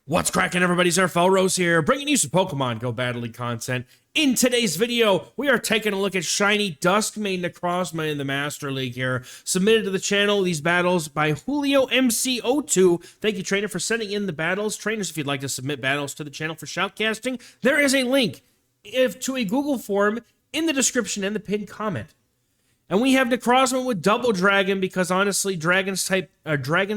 What's cracking, everybody? XehrFelrose here, bringing you some Pokemon Go Battle League content. In today's video, we are taking a look at shiny Dusk Mane Necrozma in the Master League here. Submitted to the channel, these battles by Julio MC02. Thank you, trainer, for sending in the battles. Trainers, if you'd like to submit battles to the channel for Shoutcasting, there is a link to a Google form in the description and the pinned comment. And we have Necrozma with Double Dragon because, honestly, Dragons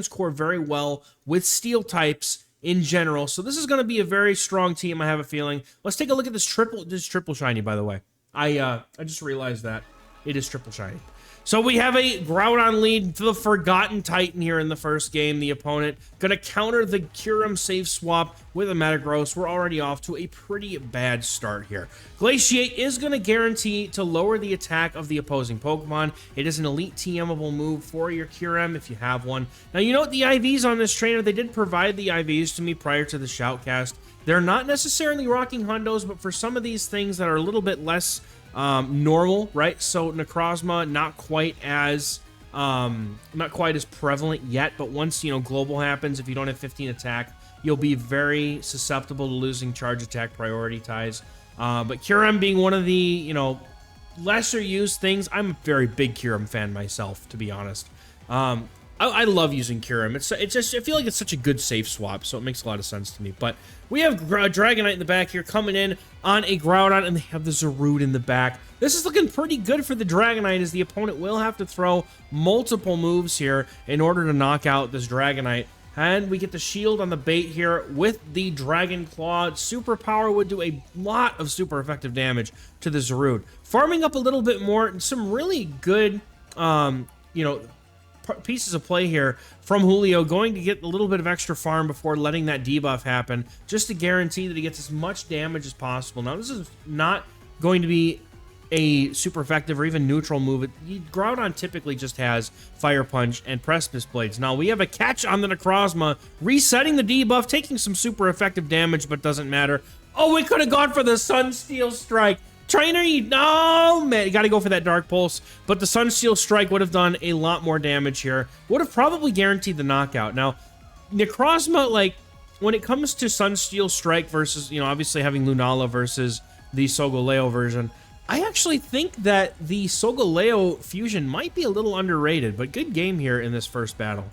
core very well with Steel types in general. So this is going to be a very strong team, I have a feeling. Let's take a look at this triple shiny, by the way. I just realized that it is triple shiny. So we have a Groudon lead to the Forgotten Titan here in the first game. The opponent going to counter the Kyurem save swap with a Metagross. We're already off to a pretty bad start here. Glaciate is going to guarantee to lower the attack of the opposing Pokemon. It is an elite TMable move for your Kyurem if you have one. Now, you know what, the IVs on this trainer, they did provide the IVs to me prior to the Shoutcast. They're not necessarily rocking hundos, but for some of these things that are a little bit less normal, right? So Necrozma not quite as prevalent yet, but once, you know, global happens, if you don't have 15 attack, you'll be very susceptible to losing charge attack priority ties. But Kyurem being one of the, you know, lesser used things, I'm a very big Kyurem fan myself, to be honest. I love using Kyurem. It's just, I feel like it's such a good safe swap, so it makes a lot of sense to me. But we have Dragonite in the back here coming in on a Groudon, and they have the Zarude in the back. This is looking pretty good for the Dragonite, as the opponent will have to throw multiple moves here in order to knock out this Dragonite. And we get the shield on the bait here with the Dragon Claw. Superpower would do a lot of super effective damage to the Zarude. Farming up a little bit more, some really good, you know, pieces of play here from Julio, going to get a little bit of extra farm before letting that debuff happen, just to guarantee that he gets as much damage as possible. Now, this is not going to be a super effective or even neutral move. Groudon typically just has Fire Punch and Precipice Blades. Now, we have a catch on the Necrozma, resetting the debuff, taking some super effective damage, but doesn't matter. Oh, we could have gone for the Sunsteel Strike. Trainer, no, man, you got to go for that Dark Pulse, but the Sunsteel Strike would have done a lot more damage here. Would have probably guaranteed the knockout. Now, Necrozma, like, when it comes to Sunsteel Strike versus, you know, obviously having Lunala versus the Solgaleo version, I actually think that the Solgaleo fusion might be a little underrated, but good game here in this first battle.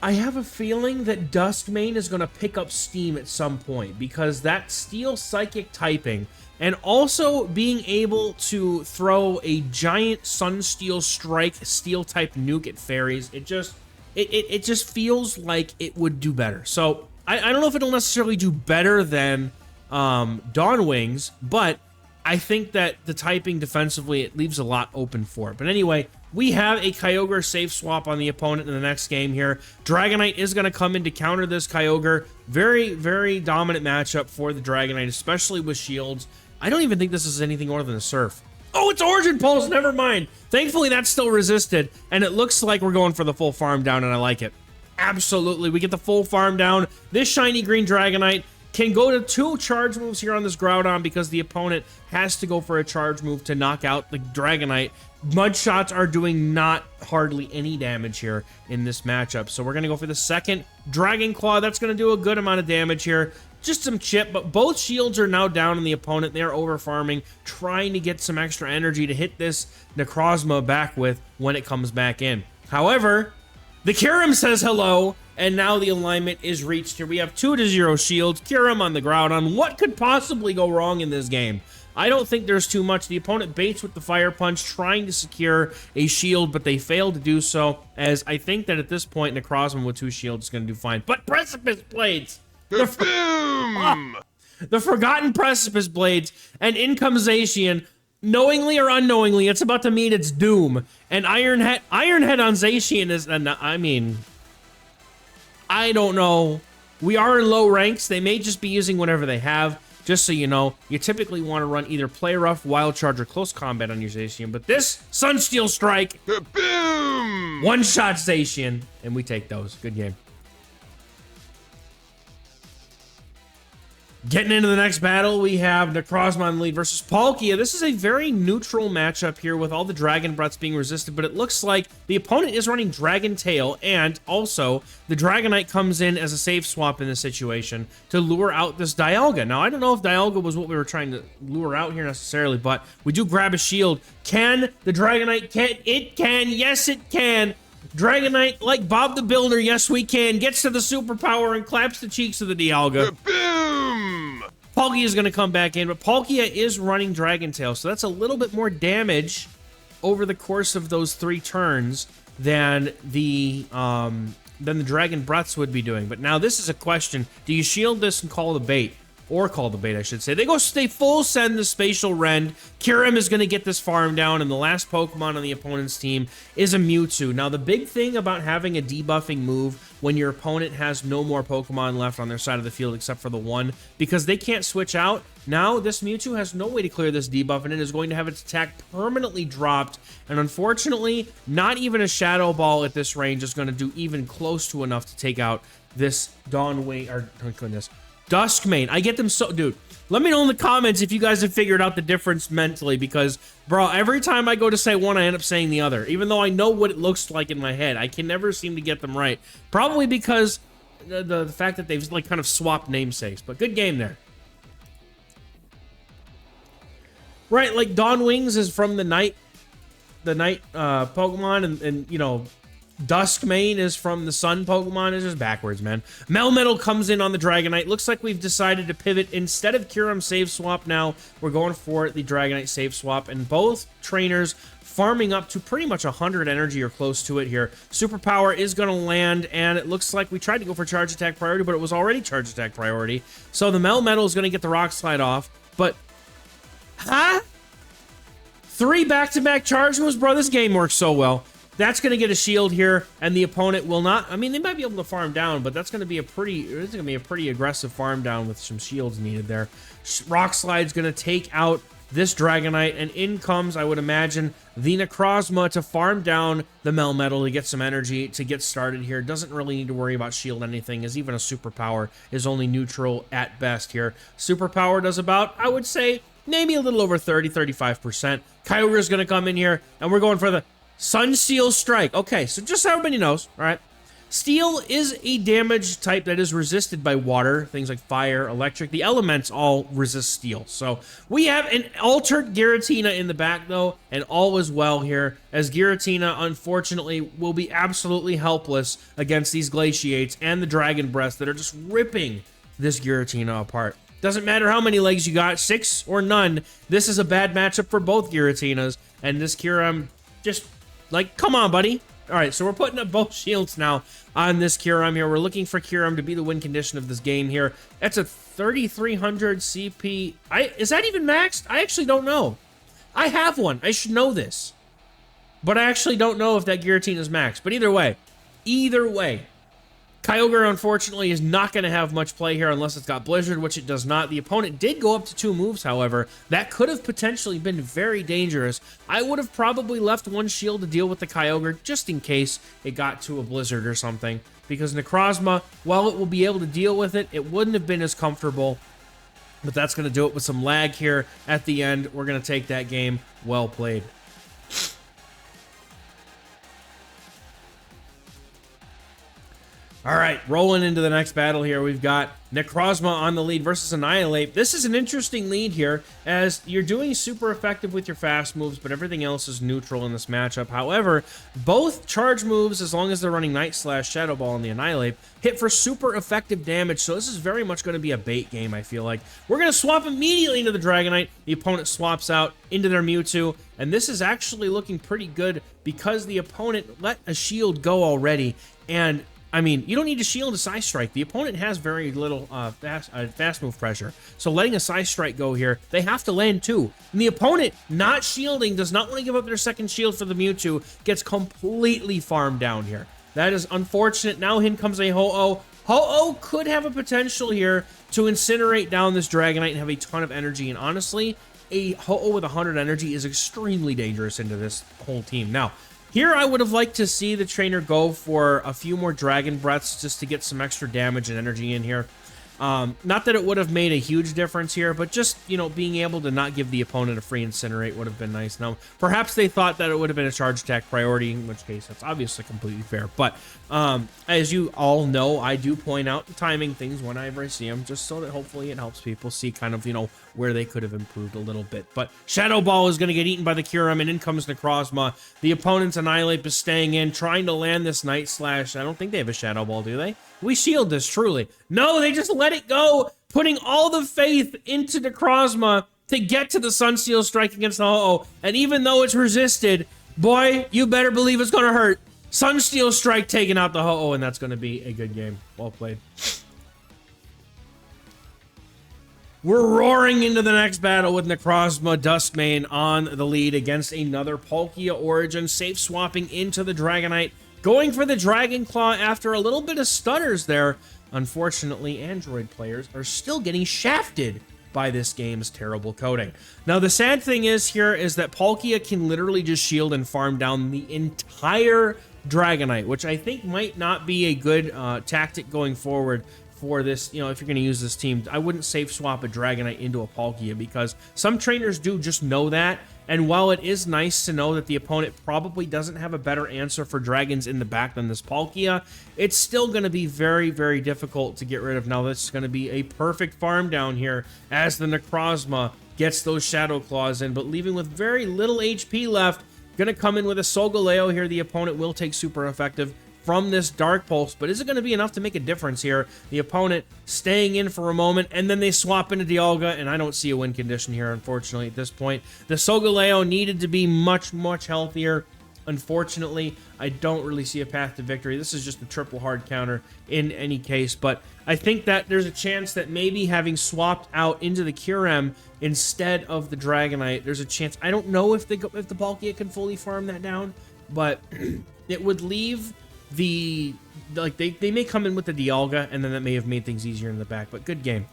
I have a feeling that Dusk Mane is going to pick up steam at some point, because that Steel Psychic typing and also being able to throw a giant Sunsteel Strike Steel type nuke at fairies, it just feels like it would do better. So I don't know if it'll necessarily do better than Dawn Wings, but I think that the typing defensively, it leaves a lot open for it. But anyway, we have a Kyogre safe swap on the opponent in the next game here. Dragonite is going to come in to counter this Kyogre. Very, very dominant matchup for the Dragonite, especially with shields. I don't even think this is anything more than a Surf. Oh, it's Origin Pulse, never mind. Thankfully, that's still resisted, and it looks like we're going for the full farm down, and I like it. Absolutely, we get the full farm down. This shiny green Dragonite can go to 2 charge moves here on this Groudon because the opponent has to go for a charge move to knock out the Dragonite. Mud Shots are doing not hardly any damage here in this matchup. So we're going to go for the second Dragon Claw. That's going to do a good amount of damage here. Just some chip, but both shields are now down on the opponent. They are over farming, trying to get some extra energy to hit this Necrozma back with when it comes back in. However, the Kyurem says hello, and now the alignment is reached here. We have 2-0 shields, Kyurem on the Groudon. What could possibly go wrong in this game? I don't think there's too much. The opponent baits with the Fire Punch, trying to secure a shield, but they fail to do so, as I think that at this point, Necrozma with 2 shields is going to do fine. But Precipice Blades! Boom! The Forgotten Precipice Blades, and in comes Zacian. Knowingly or unknowingly, it's about to meet its doom. And Iron Head on Zacian is, I mean, I don't know. We are in low ranks. They may just be using whatever they have. Just so you know, you typically want to run either Play Rough, Wild Charge, or Close Combat on your Zacian. But this Sunsteel Strike, Boom! one-shot Zacian, and we take those. Good game. Getting into the next battle, we have Necrozma on the lead versus Palkia. This is a very neutral matchup here with all the Dragon Breaths being resisted, but it looks like the opponent is running Dragon Tail, and also the Dragonite comes in as a safe swap in this situation to lure out this Dialga. Now, I don't know if Dialga was what we were trying to lure out here necessarily, but we do grab a shield. Can the Dragonite, it can, yes it can. Dragonite, like Bob the Builder, yes we can, gets to the superpower and claps the cheeks of the Dialga. Boom! Palkia is going to come back in, but Palkia is running Dragon Tail, so that's a little bit more damage over the course of those 3 turns than the Dragon Breaths would be doing. But now this is a question. Do you shield this and call the bait? Or call the bait, I should say. They full send the Spatial Rend. Kyurem is going to get this farm down, and the last Pokemon on the opponent's team is a Mewtwo. Now, the big thing about having a debuffing move when your opponent has no more Pokemon left on their side of the field except for the one, because they can't switch out, now this Mewtwo has no way to clear this debuff, and it is going to have its attack permanently dropped, and unfortunately, not even a Shadow Ball at this range is going to do even close to enough to take out this Dusk Mane. I get them so... Dude, let me know in the comments if you guys have figured out the difference mentally, because, bro, every time I go to say one, I end up saying the other. Even though I know what it looks like in my head, I can never seem to get them right. Probably because the fact that they've, like, kind of swapped namesakes. But good game there. Right, like, Dawn Wings is from the night Pokemon, and you know... Dusk Mane is from the Sun Pokemon. It's just backwards, man. Melmetal comes in on the Dragonite. Looks like we've decided to pivot. Instead of Kyurem save swap now, we're going for the Dragonite save swap. And both trainers farming up to pretty much 100 energy or close to it here. Superpower is going to land, and it looks like we tried to go for charge attack priority, but it was already charge attack priority. So the Melmetal is going to get the Rock Slide off. But, huh? 3 back-to-back charge moves? Bro, this game works so well. That's going to get a shield here, and the opponent will not... I mean, they might be able to farm down, but that's going to be a pretty aggressive farm down with some shields needed there. Rock Slide's going to take out this Dragonite, and in comes, I would imagine, the Necrozma to farm down the Melmetal to get some energy to get started here. Doesn't really need to worry about shield anything, as even a Superpower is only neutral at best here. Superpower does about, I would say, maybe a little over 30-35%. Kyogre's going to come in here, and we're going for the Sunsteel Strike. Okay, so just so everybody knows, all right, Steel is a damage type that is resisted by water, things like fire, electric. The elements all resist steel. So we have an altered Giratina in the back, though, and all is well here, as Giratina, unfortunately, will be absolutely helpless against these Glaciates and the Dragon Breaths that are just ripping this Giratina apart. Doesn't matter how many legs you got, 6 or none, this is a bad matchup for both Giratinas, and this Kyurem just... like, come on, buddy. All right, so we're putting up both shields now on this Kyurem here. We're looking for Kyurem to be the win condition of this game here. That's a 3,300 CP. Is that even maxed? I actually don't know. I have one. I should know this. But I actually don't know if that Giratina is maxed. But either way, Kyogre, unfortunately, is not going to have much play here unless it's got Blizzard, which it does not. The opponent did go up to 2 moves, however. That could have potentially been very dangerous. I would have probably left 1 shield to deal with the Kyogre, just in case it got to a Blizzard or something. Because Necrozma, while it will be able to deal with it, it wouldn't have been as comfortable. But that's going to do it with some lag here at the end. We're going to take that game. Well played. All right, rolling into the next battle here, we've got Necrozma on the lead versus Annihilate. This is an interesting lead here, as you're doing super effective with your fast moves, but everything else is neutral in this matchup. However, both charge moves, as long as they're running Night Slash, Shadow Ball, and the Annihilate, hit for super effective damage, so this is very much going to be a bait game, I feel like. We're going to swap immediately into the Dragonite. The opponent swaps out into their Mewtwo, and this is actually looking pretty good because the opponent let a shield go already, and... I mean, you don't need to shield a Psy Strike. The opponent has very little fast move pressure. So letting a Psy Strike go here, they have to land 2. And the opponent, not shielding, does not want to give up their second shield for the Mewtwo, gets completely farmed down here. That is unfortunate. Now in comes a Ho-Oh. Ho-Oh could have a potential here to incinerate down this Dragonite and have a ton of energy. And honestly, a Ho-Oh with 100 energy is extremely dangerous into this whole team. Now, here, I would have liked to see the trainer go for a few more Dragon Breaths just to get some extra damage and energy in here. Not that it would have made a huge difference here, but just, you know, being able to not give the opponent a free incinerate would have been nice. Now, perhaps they thought that it would have been a charge attack priority, in which case that's obviously completely fair. But as you all know, I do point out the timing things whenever I see them, just so that hopefully it helps people see kind of, you know, where they could have improved a little bit. But Shadow Ball is going to get eaten by the Kyurem, and in comes Necrozma. The opponent's Annihilate is staying in, trying to land this Night Slash. I don't think they have a Shadow Ball, do they? We shield this, truly. No, they just let it go, putting all the faith into Necrozma to get to the Sunsteel Strike against the Ho-Oh. And even though it's resisted, boy, you better believe it's going to hurt. Sunsteel Strike taking out the Ho-Oh, and that's going to be a good game. Well played. We're roaring into the next battle with Necrozma, Dusk Mane on the lead against another Palkia Origin, safe swapping into the Dragonite, going for the Dragon Claw after a little bit of stutters there. Unfortunately, Android players are still getting shafted by this game's terrible coding. Now, the sad thing is here is that Palkia can literally just shield and farm down the entire Dragonite, which I think might not be a good tactic going forward for this. You know, if you're going to use this team, I wouldn't safe swap a Dragonite into a Palkia, because some trainers do just know that. And while it is nice to know that the opponent probably doesn't have a better answer for dragons in the back than this Palkia, it's still going to be very, very difficult to get rid of. Now, this is going to be a perfect farm down here as the Necrozma gets those Shadow Claws in, but leaving with very little HP left. Going to come in with a Solgaleo here. The opponent will take super effective from this Dark Pulse, but is it going to be enough to make a difference here? The opponent staying in for a moment, and then they swap into Dialga, and I don't see a win condition here, unfortunately, at this point. The Solgaleo needed to be much, much healthier. Unfortunately, I don't really see a path to victory. This is just a triple hard counter in any case, but I think that there's a chance that maybe having swapped out into the Kyurem instead of the Dragonite, there's a chance. I don't know if the Palkia can fully farm that down, but it would leave the, like, they may come in with the Dialga, and then that may have made things easier in the back, but good game.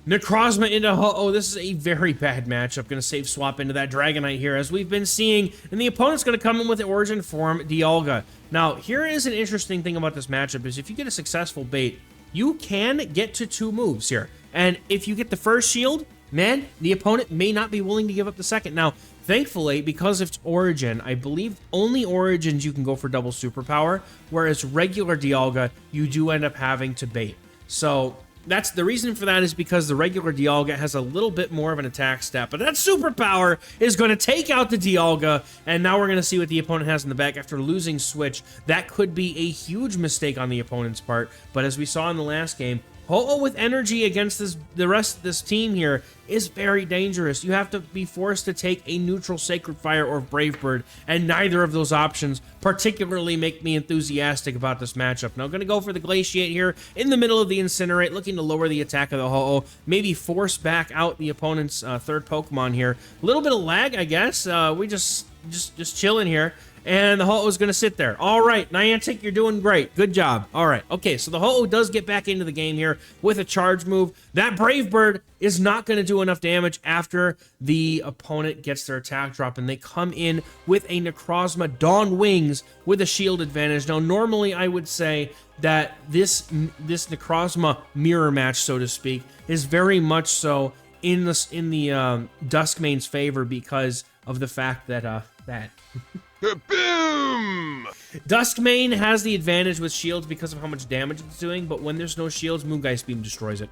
Necrozma into Ho-Oh. This is a very bad matchup. Going to save swap into that Dragonite here, as we've been seeing, and the opponent's going to come in with the Origin form Dialga. Now, here is an interesting thing about this matchup, is if you get a successful bait, you can get to 2 moves here, and if you get the first shield, man, the opponent may not be willing to give up the second. Now, thankfully, because it's Origin, I believe only Origins you can go for double superpower, whereas regular Dialga, you do end up having to bait. So that's the reason for that, is because the regular Dialga has a little bit more of an attack stat, but that superpower is going to take out the Dialga, and now we're going to see what the opponent has in the back after losing Switch. That could be a huge mistake on the opponent's part, but as we saw in the last game, Ho-Oh with energy against the rest of this team here is very dangerous. You have to be forced to take a neutral Sacred Fire or Brave Bird, and neither of those options particularly make me enthusiastic about this matchup. Now, I'm going to go for the Glaciate here in the middle of the Incinerate, looking to lower the attack of the Ho-Oh, maybe force back out the opponent's third Pokemon here. A little bit of lag, I guess. We just chilling here. And the Ho-Oh is going to sit there. All right, Niantic, you're doing great. Good job. All right. Okay, so the Ho-Oh does get back into the game here with a charge move. That Brave Bird is not going to do enough damage after the opponent gets their attack drop, and they come in with a Necrozma Dawn Wings with a shield advantage. Now, normally I would say that this Necrozma mirror match, so to speak, is very much so in the Dusk Mane's favor, because of the fact that Boom! Dusk Mane has the advantage with shields because of how much damage it's doing, but when there's no shields, Moongeist Beam destroys it.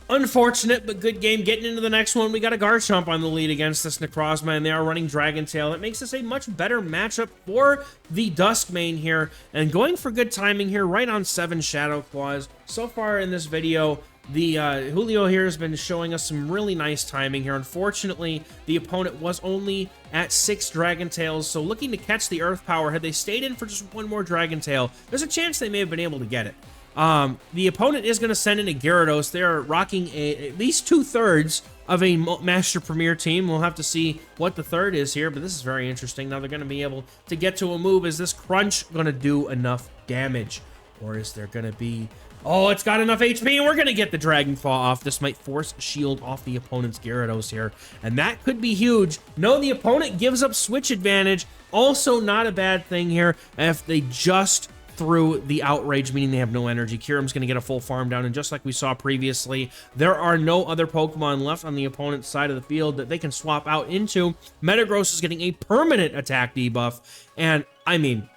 Unfortunate, but good game. Getting into the next one, we got a Garchomp on the lead against this Necrozma, and they are running Dragon Tail. That makes this a much better matchup for the Dusk Mane here, and going for good timing here, right on 7 Shadow Claws. So far in this video, the Julio here has been showing us some really nice timing here. Unfortunately, the opponent was only at 6 Dragon Tails, so looking to catch the Earth Power, had they stayed in for just 1 more Dragon Tail, there's a chance they may have been able to get it. The opponent is going to send in a Gyarados. They are rocking at least 2/3 of a Master Premier team. We'll have to see what the third is here, but this is very interesting. Now they're going to be able to get to a move. Is this Crunch going to do enough damage? Or is there going to be Oh, it's got enough HP, and we're going to get the Dragon Claw off. This might force a shield off the opponent's Gyarados here, and that could be huge. No, the opponent gives up switch advantage. Also, not a bad thing here if they just threw the Outrage, meaning they have no energy. Kyurem's going to get a full farm down, and just like we saw previously, there are no other Pokemon left on the opponent's side of the field that they can swap out into. Metagross is getting a permanent attack debuff, and, I mean,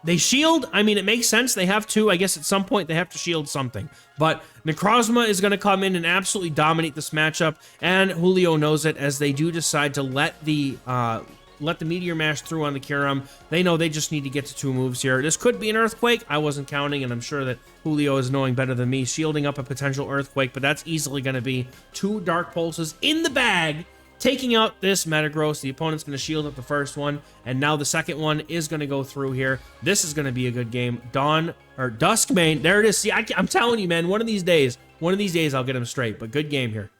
they shield. I mean, it makes sense. They have to. I guess at some point they have to shield something. But Necrozma is going to come in and absolutely dominate this matchup, and Julio knows it as they do decide to let the Meteor Mash through on the Kyurem. They know they just need to get to 2 moves here. This could be an Earthquake. I wasn't counting, and I'm sure that Julio is knowing better than me, shielding up a potential Earthquake, but that's easily going to be 2 Dark Pulses in the bag, taking out this Metagross. The opponent's going to shield up the first one, and now the second one is going to go through here. This is going to be a good game. Dusk Mane, there it is. See, I'm telling you, man, one of these days I'll get him straight, but good game here.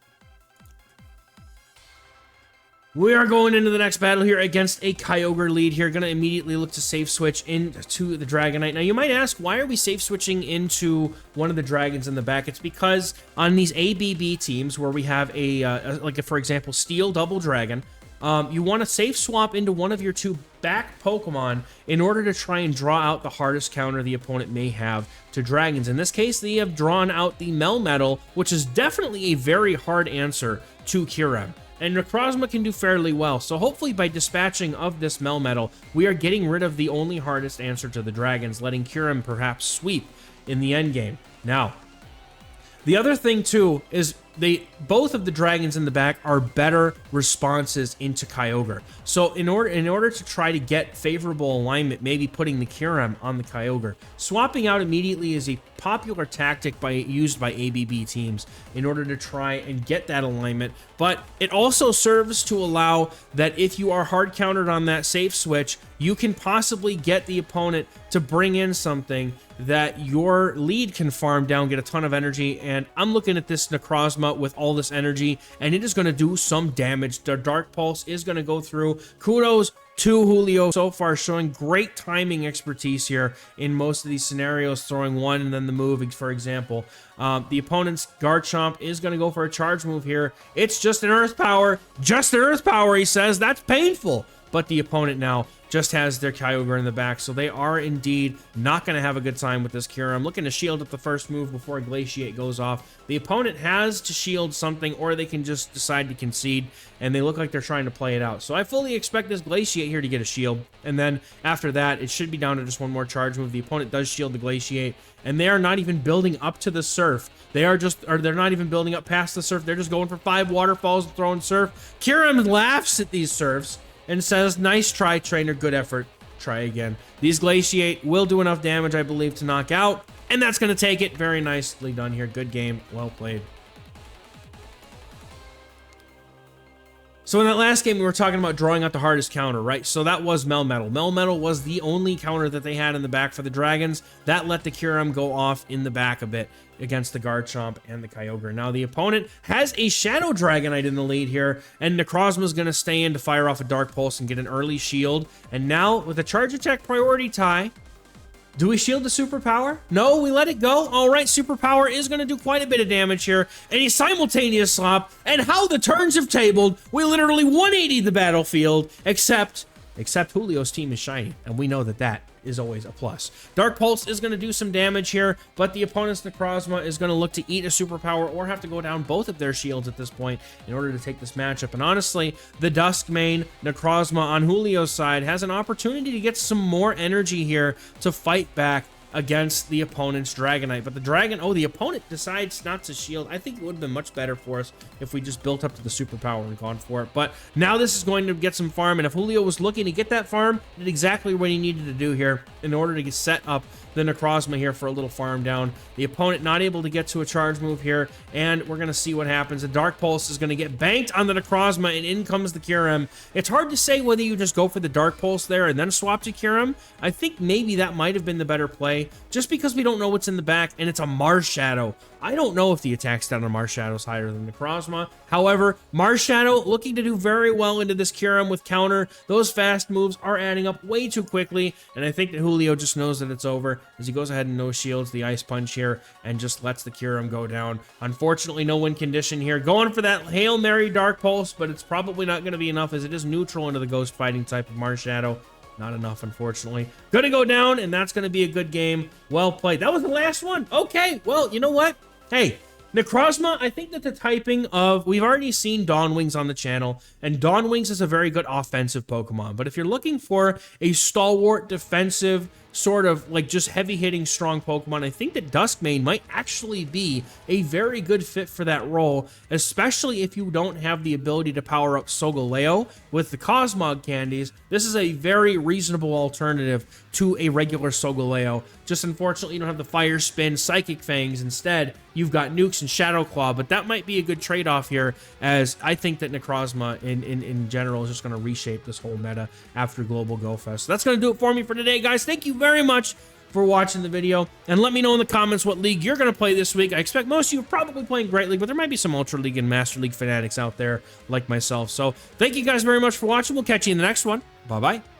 We are going into the next battle here against a Kyogre lead here. Going to immediately look to safe switch into the Dragonite. Now, you might ask, why are we safe switching into one of the dragons in the back? It's because on these ABB teams where we have for example, Steel Double Dragon, you want to safe swap into one of your 2 back Pokemon in order to try and draw out the hardest counter the opponent may have to dragons. In this case, they have drawn out the Melmetal, which is definitely a very hard answer to Kyurem. And Necrozma can do fairly well, so hopefully by dispatching of this Melmetal, we are getting rid of the only hardest answer to the dragons, letting Kyurem perhaps sweep in the endgame. Now, the other thing too is both of the dragons in the back are better responses into Kyogre. So in order to try to get favorable alignment, maybe putting the Kyurem on the Kyogre, swapping out immediately is a popular tactic used by ABB teams in order to try and get that alignment. But it also serves to allow that if you are hard countered on that safe switch, you can possibly get the opponent to bring in something that your lead can farm down, get a ton of energy. And I'm looking at this Necrozma with all this energy, and it is going to do some damage. The Dark Pulse is going to go through. Kudos to Julio so far, showing great timing expertise here in most of these scenarios, throwing one and then the move, for example. The opponent's Garchomp is going to go for a charge move here. It's just an Earth Power, he says. That's painful. But the opponent now just has their Kyogre in the back, so they are indeed not going to have a good time with this Kyurem. Looking to shield up the first move before Glaciate goes off. The opponent has to shield something, or they can just decide to concede, and they look like they're trying to play it out. So I fully expect this Glaciate here to get a shield, and then after that, it should be down to just one more charge move. The opponent does shield the Glaciate, and they are not even building up to the Surf. They're not even building up past the Surf. They're just going for 5 waterfalls and throwing Surf. Kyurem laughs at these Surfs and says, nice try, trainer, good effort, try again. These Glaciate will do enough damage, I believe, to knock out, and that's going to take it. Very nicely done here. Good game. Well played. So in that last game, we were talking about drawing out the hardest counter, right? So that was Melmetal. Melmetal was the only counter that they had in the back for the Dragons. That let the Kyurem go off in the back a bit against the Garchomp and the Kyogre. Now the opponent has a Shadow Dragonite in the lead here, and Necrozma is going to stay in to fire off a Dark Pulse and get an early shield. And now with a Charge Attack priority tie, do we shield the Superpower? No, we let it go. All right, Superpower is going to do quite a bit of damage here. And a simultaneous slap. And how the turns have tabled. We literally 180 the battlefield, except Julio's team is shiny, and we know that that is always a plus. Dark Pulse is going to do some damage here, but the opponent's Necrozma is going to look to eat a Superpower or have to go down both of their shields at this point in order to take this matchup. And honestly, the Dusk Mane Necrozma on Julio's side has an opportunity to get some more energy here to fight back against the opponent's Dragonite. But the opponent decides not to shield. I think it would have been much better for us if we just built up to the Superpower and gone for it. But now this is going to get some farm, and if Julio was looking to get that farm, he did exactly what he needed to do here in order to set up the Necrozma here for a little farm down. The opponent not able to get to a charge move here, and we're going to see what happens. The Dark Pulse is going to get banked on the Necrozma, and in comes the Kyurem. It's hard to say whether you just go for the Dark Pulse there and then swap to Kyurem. I think maybe that might have been the better play. play, just because we don't know what's in the back, and it's a Marshadow. I don't know if the attack stat on Marshadow is higher than Necrozma. However, Marshadow looking to do very well into this Kyurem with counter. Those fast moves are adding up way too quickly, and I think that Julio just knows that it's over as he goes ahead and no shields the Ice Punch here and just lets the Kyurem go down. Unfortunately, no win condition here. Going for that Hail Mary Dark Pulse, but it's probably not going to be enough as it is neutral into the Ghost Fighting type of Marshadow. Not enough, unfortunately. Gonna go down, and that's gonna be a good game. Well played. That was the last one. Okay, well, you know what? Hey, Necrozma, I think that the typing of... We've already seen Dawnwings on the channel, and Dawnwings is a very good offensive Pokemon. But if you're looking for a stalwart, defensive, sort of like just heavy-hitting, strong Pokemon, I think that Dusk Mane might actually be a very good fit for that role, especially if you don't have the ability to power up Solgaleo with the Cosmog candies. This is a very reasonable alternative to a regular Solgaleo. Just unfortunately, you don't have the Fire Spin, Psychic Fangs. Instead, you've got Nukes and Shadow Claw, but that might be a good trade-off here, as I think that Necrozma in general is just going to reshape this whole meta after Global Go Fest. So that's going to do it for me for today, guys. Thank you very much for watching the video, and let me know in the comments what league you're going to play this week. I expect most of you are probably playing Great League, but there might be some Ultra League and Master League fanatics out there like myself. So thank you guys very much for watching. We'll catch you in the next one. Bye-bye.